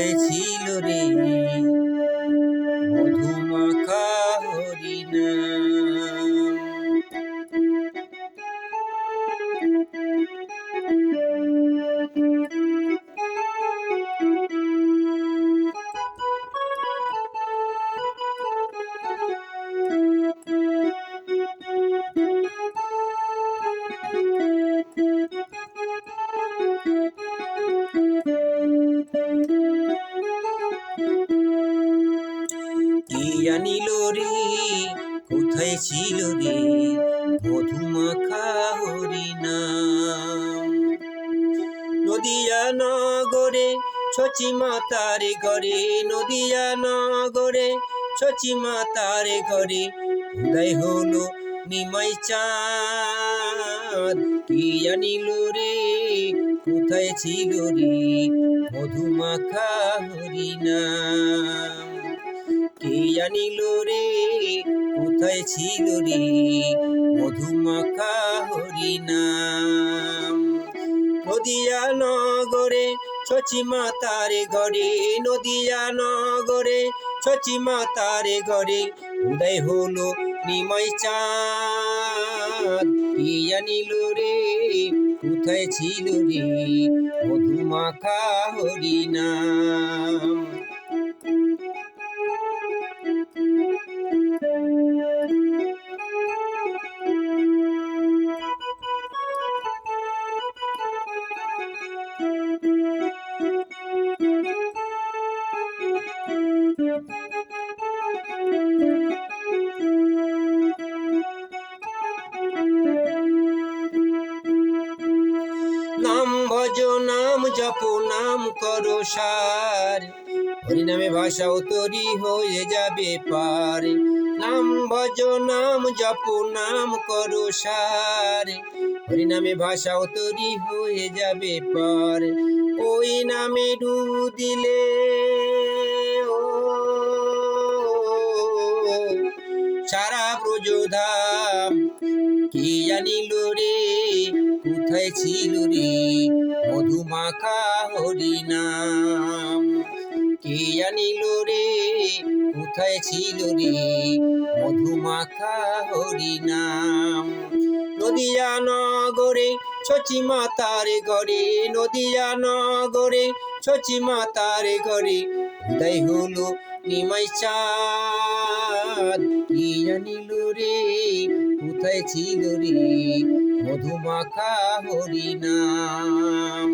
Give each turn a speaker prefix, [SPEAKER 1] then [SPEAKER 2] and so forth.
[SPEAKER 1] কোথায় ছিল রে মধুমাখা হরিনাম। কি আনিল রে কোথায় ছিল রে মধুমাখা হরিনাম। নদিয়া নগরে ছচি মাতার ঘরে, নদিয়া নগরে ছচি মাতার ঘরে উদয় হলো নিমাই চাঁদ। কি আনিল রে কোথায় ছিল রে মধুমাখা হরিনাম। কে আনিল রে কোথায় ছিল রে মধুমাখা হরিনাম। নদিয়া নগরে ছচি মাতার ঘরে, নদিয়া নগরে ছচি মাতার ঘরে উদয় হলো নিমাই চাঁদ। কি আনিল রে কোথায় ছিল রে মধুমাখা হরিনাম। নাম ভজ নাম জপ নাম করো সার, হরিনামে ভাষাও তরি হয়ে যাবে পার। নাম ভজ নাম জপ নাম করো সার, হরিনামে ভাষাও তরি হয়ে যাবে পার। ওই নামে ডু দিলে সারা ব্রজধাম। কি আনিল রে কোথায় ছিল রে মধুমাখা হরিনাম। কে আনিল রে কোথায় ছিল রে মধুমাখা হরিনাম। নদিয়া নগরে ছচি মাতার ঘরে, নদিয়া নগরে ছচি মাতার ঘরে উদয় হলো নিমাই চাঁদ। কি আনিল রে কোথায় ছিল রে মধুমাখা হরিনাম।